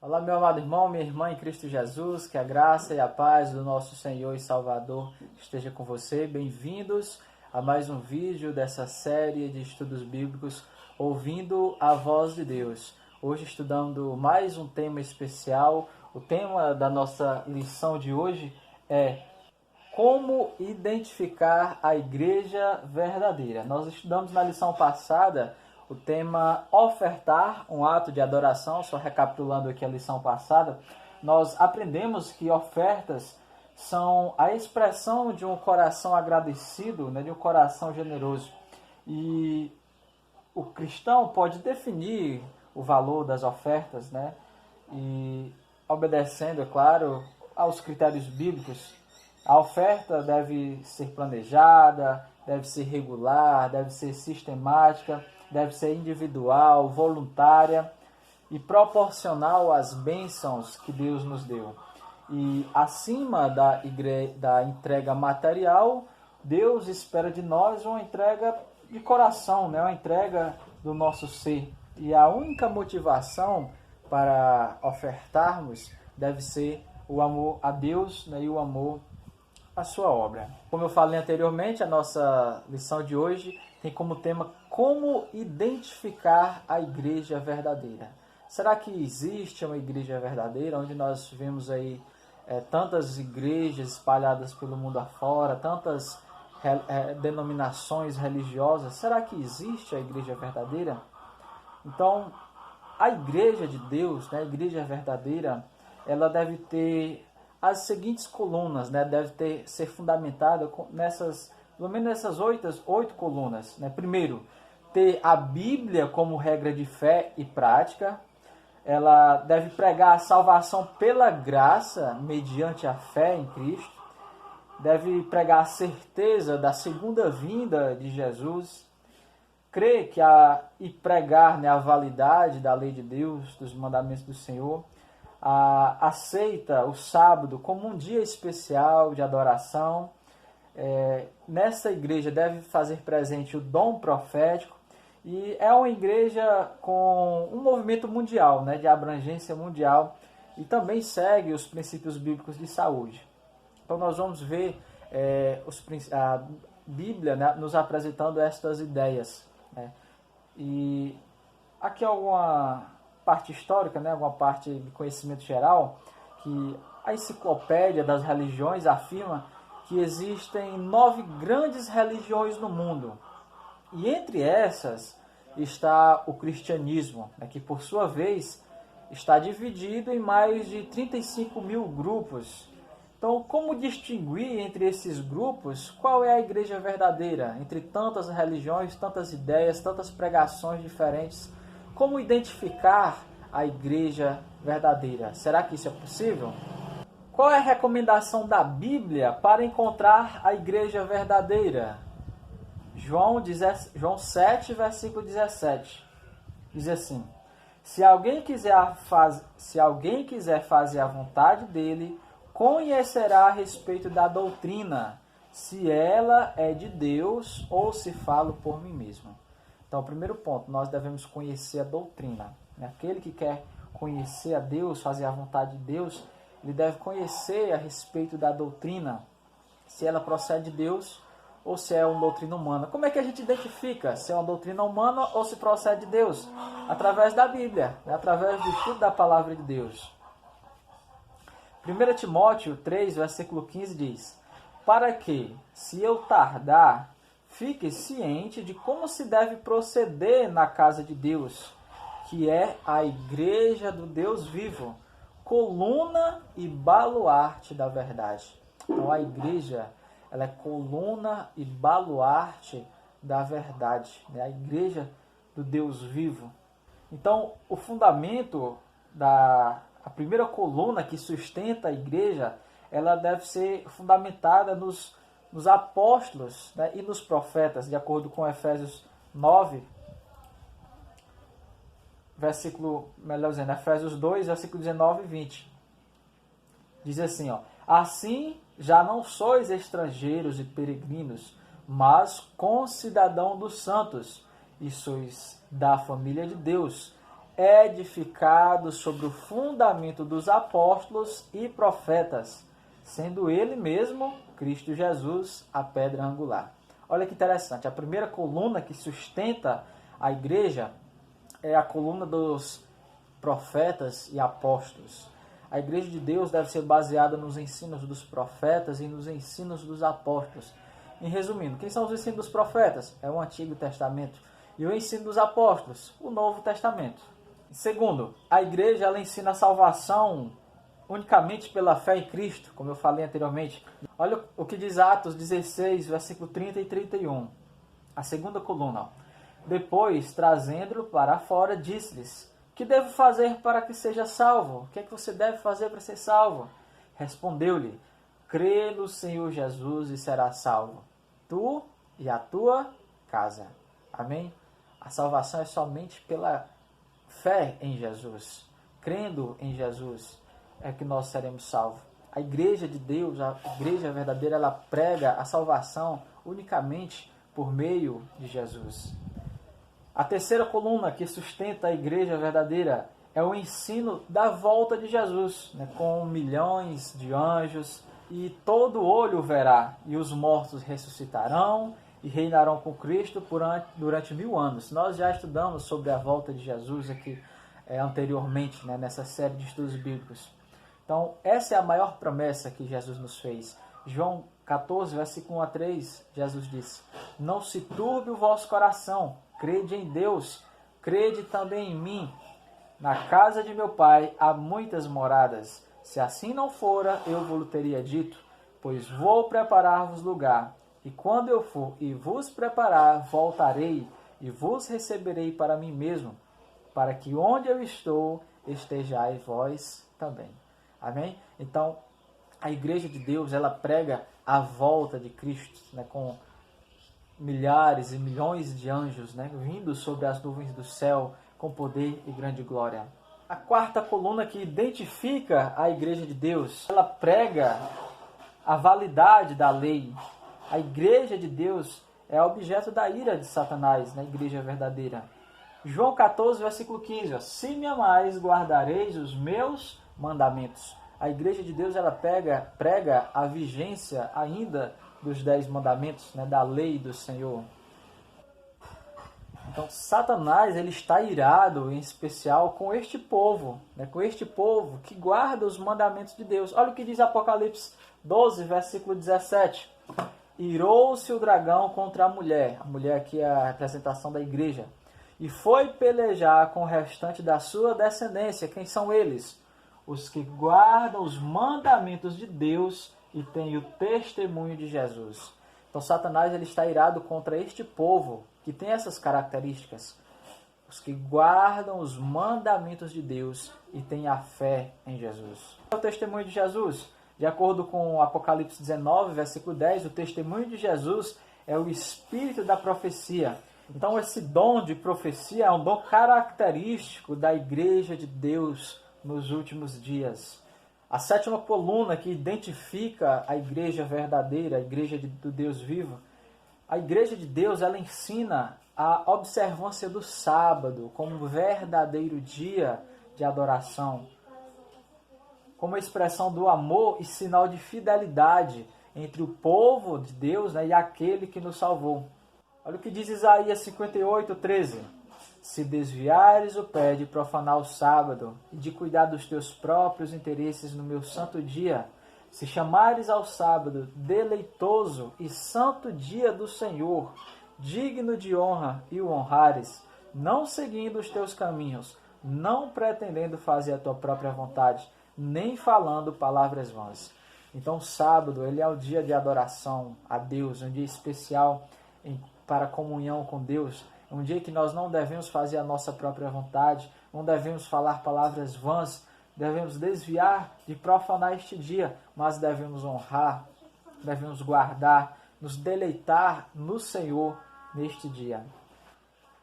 Olá, meu amado irmão, minha irmã em Cristo Jesus, que a graça e a paz do nosso Senhor e Salvador esteja com você. Bem-vindos a mais um vídeo dessa série de estudos bíblicos, Ouvindo a Voz de Deus. Hoje estudando mais um tema especial. O tema da nossa lição de hoje é como identificar a igreja verdadeira. Nós estudamos na lição passada o tema ofertar, um ato de adoração. Só recapitulando aqui a lição passada, nós aprendemos que ofertas são a expressão de um coração agradecido, de um coração generoso. E o cristão pode definir o valor das ofertas, e obedecendo, é claro, aos critérios bíblicos. A oferta deve ser planejada, deve ser regular, deve ser sistemática, deve ser individual, voluntária e proporcional às bênçãos que Deus nos deu. E acima da entrega material, Deus espera de nós uma entrega de coração, uma entrega do nosso ser. E a única motivação para ofertarmos deve ser o amor a Deus, e o amor à sua obra. Como eu falei anteriormente, a nossa lição de hoje tem como tema como identificar a igreja verdadeira. Será que existe uma igreja verdadeira, onde nós vemos aí tantas igrejas espalhadas pelo mundo afora, tantas denominações religiosas? Será que existe a igreja verdadeira? Então, a igreja de Deus, a igreja verdadeira, ela deve ter as seguintes colunas, deve ser fundamentada pelo menos nessas oito colunas. Primeiro, ter a Bíblia como regra de fé e prática. Ela deve pregar a salvação pela graça, mediante a fé em Cristo. Deve pregar a certeza da segunda vinda de Jesus. Crer e pregar a validade da lei de Deus, dos mandamentos do Senhor. Aceita o sábado como um dia especial de adoração. Nessa igreja deve fazer presente o dom profético, e é uma igreja com um movimento mundial, de abrangência mundial, e também segue os princípios bíblicos de saúde. Então nós vamos ver a Bíblia nos apresentando estas ideias. E aqui alguma parte histórica, alguma parte de conhecimento geral, que a Enciclopédia das Religiões afirma que existem 9 grandes religiões no mundo. E entre essas está o cristianismo, que por sua vez está dividido em mais de 35 mil grupos. Então, como distinguir entre esses grupos qual é a igreja verdadeira? Entre tantas religiões, tantas ideias, tantas pregações diferentes, como identificar a igreja verdadeira? Será que isso é possível? Qual é a recomendação da Bíblia para encontrar a igreja verdadeira? João 7, versículo 17. Diz assim: Se alguém quiser fazer a vontade dele, conhecerá a respeito da doutrina, se ela é de Deus ou se falo por mim mesmo. Então, o primeiro ponto, nós devemos conhecer a doutrina. Aquele que quer conhecer a Deus, fazer a vontade de Deus, ele deve conhecer a respeito da doutrina, se ela procede de Deus ou se é uma doutrina humana. Como é que a gente identifica se é uma doutrina humana ou se procede de Deus? Através da Bíblia, através do estudo da palavra de Deus. 1 Timóteo 3, versículo 15 diz: Para que, se eu tardar, fique ciente de como se deve proceder na casa de Deus, que é a igreja do Deus vivo, coluna e baluarte da verdade. Então a igreja, ela é coluna e baluarte da verdade, a igreja do Deus vivo. Então o fundamento a primeira coluna que sustenta a igreja, ela deve ser fundamentada nos apóstolos, e nos profetas, de acordo com Efésios 9, Efésios 2, versículo 19 e 20. Diz assim, assim já não sois estrangeiros e peregrinos, mas concidadão dos santos, e sois da família de Deus, edificado sobre o fundamento dos apóstolos e profetas, sendo ele mesmo, Cristo Jesus, a pedra angular. Olha que interessante, a primeira coluna que sustenta a igreja é a coluna dos profetas e apóstolos. A igreja de Deus deve ser baseada nos ensinos dos profetas e nos ensinos dos apóstolos. Em resumindo, quem são os ensinos dos profetas? É o Antigo Testamento. E o ensino dos apóstolos? O Novo Testamento. Segundo, a igreja ela ensina a salvação unicamente pela fé em Cristo, como eu falei anteriormente. Olha o que diz Atos 16, versículo 30 e 31. A segunda coluna. Depois, trazendo-o para fora, disse-lhes: que devo fazer para que seja salvo? O que é que você deve fazer para ser salvo? Respondeu-lhe: crê no Senhor Jesus e serás salvo, tu e a tua casa. Amém? A salvação é somente pela fé em Jesus. Crendo em Jesus é que nós seremos salvos. A igreja de Deus, a igreja verdadeira, ela prega a salvação unicamente por meio de Jesus. A terceira coluna que sustenta a igreja verdadeira é o ensino da volta de Jesus, com milhões de anjos, e todo olho verá, e os mortos ressuscitarão e reinarão com Cristo durante 1000 anos. Nós já estudamos sobre a volta de Jesus aqui anteriormente, nessa série de estudos bíblicos. Então, essa é a maior promessa que Jesus nos fez. João 14, versículo 1 a 3, Jesus disse: não se turbe o vosso coração, crede em Deus, crede também em mim. Na casa de meu pai há muitas moradas. Se assim não fora, eu vos teria dito, pois vou preparar-vos lugar. E quando eu for e vos preparar, voltarei e vos receberei para mim mesmo, para que onde eu estou, estejais vós também. Amém? Então, a igreja de Deus, ela prega a volta de Cristo, com milhares e milhões de anjos, vindo sobre as nuvens do céu com poder e grande glória. A quarta coluna que identifica a igreja de Deus, ela prega a validade da lei. A igreja de Deus é objeto da ira de Satanás, na igreja verdadeira. João 14, versículo 15. Se me amais, guardareis os meus mandamentos. A igreja de Deus ela prega a vigência ainda dos 10 mandamentos, da lei do Senhor. Então, Satanás ele está irado, em especial, com este povo, com este povo que guarda os mandamentos de Deus. Olha o que diz Apocalipse 12, versículo 17. Irou-se o dragão contra a mulher aqui é a representação da igreja, e foi pelejar com o restante da sua descendência. Quem são eles? Os que guardam os mandamentos de Deus e têm o testemunho de Jesus. Então Satanás ele está irado contra este povo que tem essas características. Os que guardam os mandamentos de Deus e têm a fé em Jesus. O testemunho de Jesus, de acordo com Apocalipse 19, versículo 10, o testemunho de Jesus é o espírito da profecia. Então esse dom de profecia é um dom característico da igreja de Deus nos últimos dias. A sétima coluna que identifica a igreja verdadeira, a igreja do Deus vivo, a igreja de Deus ela ensina a observância do sábado como um verdadeiro dia de adoração, como expressão do amor e sinal de fidelidade entre o povo de Deus e aquele que nos salvou. Olha o que diz Isaías 58, 13. Se desviares o pé de profanar o sábado e de cuidar dos teus próprios interesses no meu santo dia, se chamares ao sábado deleitoso e santo dia do Senhor, digno de honra, e o honrares, não seguindo os teus caminhos, não pretendendo fazer a tua própria vontade, nem falando palavras vãs. Então o sábado ele é o dia de adoração a Deus, um dia especial para a comunhão com Deus, um dia que nós não devemos fazer a nossa própria vontade, não devemos falar palavras vãs, devemos desviar de profanar este dia, mas devemos honrar, devemos guardar, nos deleitar no Senhor neste dia.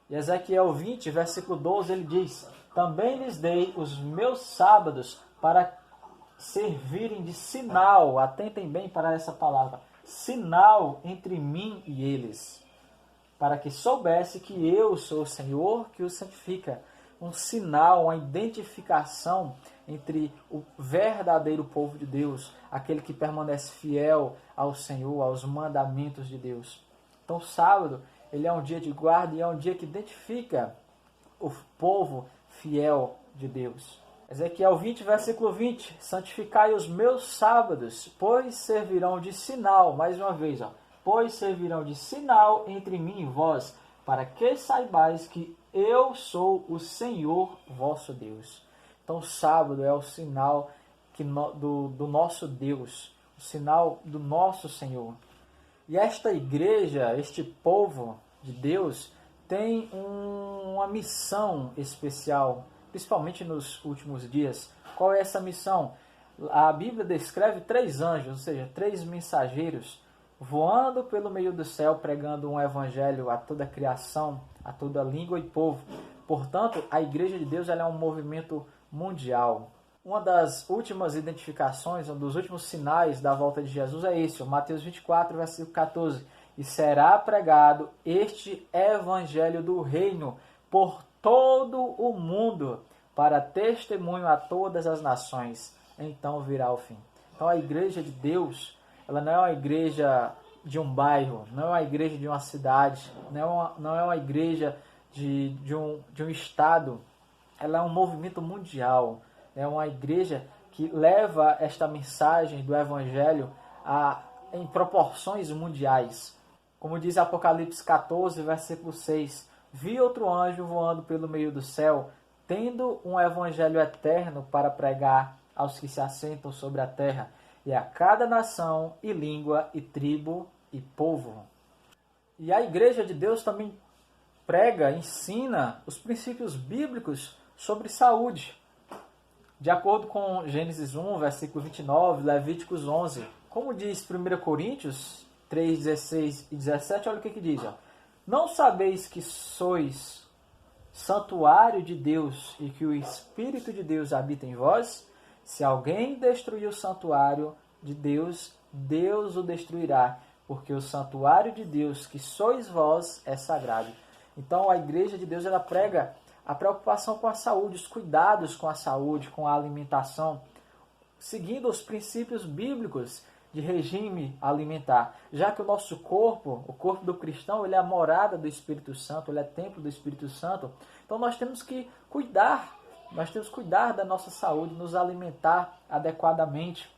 E Ezequiel 20, versículo 12, ele diz: também lhes dei os meus sábados para servirem de sinal, atentem bem para essa palavra, sinal entre mim e eles, para que soubesse que eu sou o Senhor que os santifica. um sinal, uma identificação entre o verdadeiro povo de Deus, aquele que permanece fiel ao Senhor, aos mandamentos de Deus. Então, o sábado, ele é um dia de guarda e é um dia que identifica o povo fiel de Deus. Ezequiel 20, versículo 20. Santificai os meus sábados, pois servirão de sinal, mais uma vez, pois servirão de sinal entre mim e vós, para que saibais que eu sou o Senhor vosso Deus. Então, o sábado é o sinal do nosso Deus, o sinal do nosso Senhor. E esta igreja, este povo de Deus, tem uma missão especial, principalmente nos últimos dias. Qual é essa missão? A Bíblia descreve 3 anjos, ou seja, 3 mensageiros, voando pelo meio do céu, pregando um evangelho a toda a criação, a toda língua e povo. Portanto, a Igreja de Deus ela é um movimento mundial. Uma das últimas identificações, um dos últimos sinais da volta de Jesus é esse, Mateus 24, versículo 14. E será pregado este evangelho do reino por todo o mundo, para testemunho a todas as nações. Então virá o fim. Então a Igreja de Deus, ela não é uma igreja de um bairro, não é uma igreja de uma cidade, não é uma igreja de um estado. Ela é um movimento mundial. É uma igreja que leva esta mensagem do Evangelho em proporções mundiais. Como diz Apocalipse 14, versículo 6. Vi outro anjo voando pelo meio do céu, tendo um Evangelho eterno para pregar aos que se assentam sobre a terra, e a cada nação, e língua, e tribo, e povo. E a Igreja de Deus também prega, ensina os princípios bíblicos sobre saúde. De acordo com Gênesis 1, versículo 29, Levíticos 11, como diz 1 Coríntios 3, 16 e 17, olha o que diz. Não sabeis que sois santuário de Deus e que o Espírito de Deus habita em vós? Se alguém destruir o santuário de Deus, Deus o destruirá, porque o santuário de Deus, que sois vós, é sagrado. Então a Igreja de Deus ela prega a preocupação com a saúde, os cuidados com a saúde, com a alimentação, seguindo os princípios bíblicos de regime alimentar, já que o nosso corpo, o corpo do cristão, ele é a morada do Espírito Santo, ele é templo do Espírito Santo, então nós temos que cuidar da nossa saúde, nos alimentar adequadamente,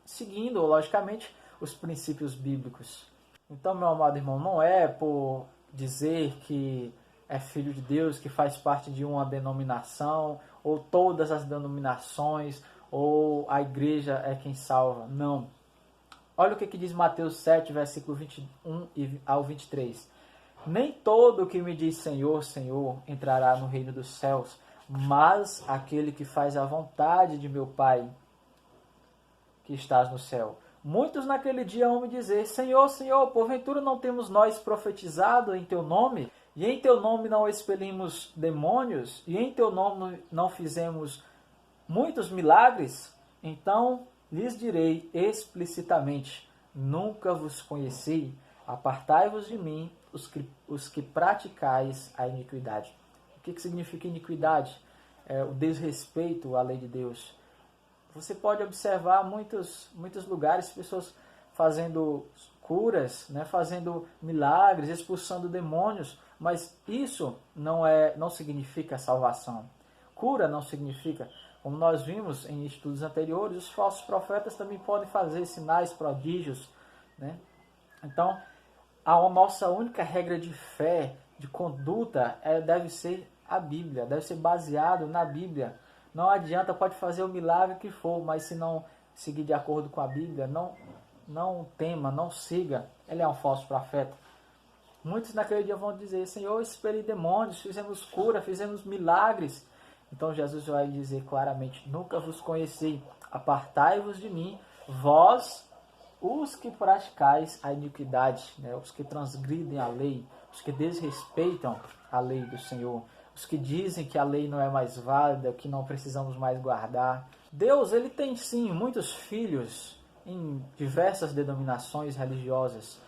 seguindo, logicamente, os princípios bíblicos. Então, meu amado irmão, não é por dizer que é filho de Deus, que faz parte de uma denominação, ou todas as denominações, ou a igreja é quem salva. Não. Olha o que diz Mateus 7, versículo 21 ao 23. Nem todo o que me diz Senhor, Senhor, entrará no reino dos céus, mas aquele que faz a vontade de meu Pai, que estás no céu. Muitos naquele dia vão me dizer, Senhor, Senhor, porventura não temos nós profetizado em Teu nome? E em Teu nome não expelimos demônios? E em Teu nome não fizemos muitos milagres? Então lhes direi explicitamente, nunca vos conheci, apartai-vos de mim, os que praticais a iniquidade. O que significa iniquidade? É o desrespeito à lei de Deus. Você pode observar muitos lugares, pessoas fazendo curas, né, fazendo milagres, expulsando demônios, mas isso não significa salvação. Cura não significa, como nós vimos em estudos anteriores, os falsos profetas também podem fazer sinais, prodígios, né? Então, a nossa única regra de fé, de conduta, deve ser a Bíblia, deve ser baseado na Bíblia. Não adianta, pode fazer o milagre que for, mas se não seguir de acordo com a Bíblia, não tema, não siga. Ele é um falso profeta. Muitos naquele dia vão dizer, Senhor, expeli demônios, fizemos cura, fizemos milagres. Então Jesus vai dizer claramente, nunca vos conheci, apartai-vos de mim, vós, os que praticais a iniquidade, né? Os que transgridem a lei, os que desrespeitam a lei do Senhor, os que dizem que a lei não é mais válida, que não precisamos mais guardar. Deus, ele tem sim muitos filhos em diversas denominações religiosas.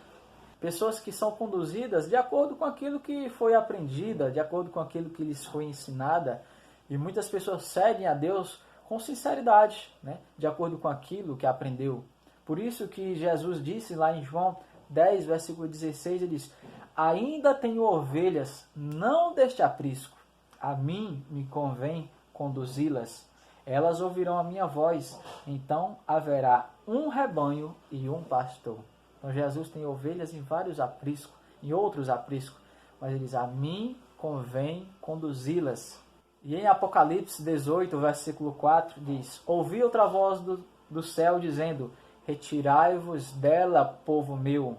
pessoas que são conduzidas de acordo com aquilo que foi aprendida, de acordo com aquilo que lhes foi ensinada. E muitas pessoas seguem a Deus com sinceridade, né? De acordo com aquilo que aprendeu. Por isso que Jesus disse lá em João 10, versículo 16, ele diz: ainda tenho ovelhas, não deste aprisco. A mim me convém conduzi-las. Elas ouvirão a minha voz. Então haverá um rebanho e um pastor. Então Jesus tem ovelhas em vários apriscos, em outros apriscos. Mas ele diz: a mim convém conduzi-las. E em Apocalipse 18, versículo 4, diz: ouvi outra voz do céu dizendo: retirai-vos dela, povo meu,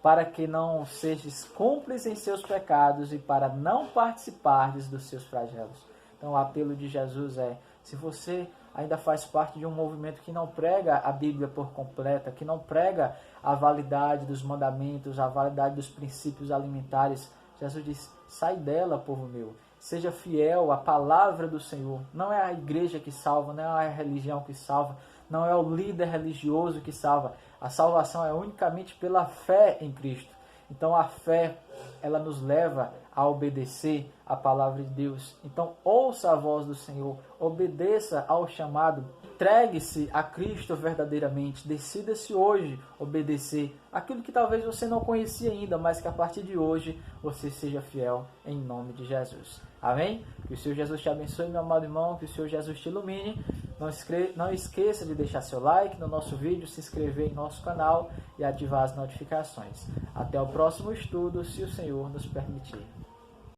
para que não sejais cúmplices em seus pecados e para não participardes dos seus flagelos. Então o apelo de Jesus é: se você ainda faz parte de um movimento que não prega a Bíblia por completa, que não prega a validade dos mandamentos, a validade dos princípios alimentares, Jesus diz: sai dela, povo meu. Seja fiel à palavra do Senhor. Não é a igreja que salva, não é a religião que salva, não é o líder religioso que salva. A salvação é unicamente pela fé em Cristo. Então a fé, ela nos leva a obedecer a palavra de Deus. Então ouça a voz do Senhor, obedeça ao chamado, entregue-se a Cristo verdadeiramente, decida-se hoje obedecer aquilo que talvez você não conhecia ainda, mas que a partir de hoje você seja fiel em nome de Jesus. Amém? Que o Senhor Jesus te abençoe, meu amado irmão, que o Senhor Jesus te ilumine. Não esqueça de deixar seu like no nosso vídeo, se inscrever em nosso canal e ativar as notificações. Até o próximo estudo, se o Senhor nos permitir.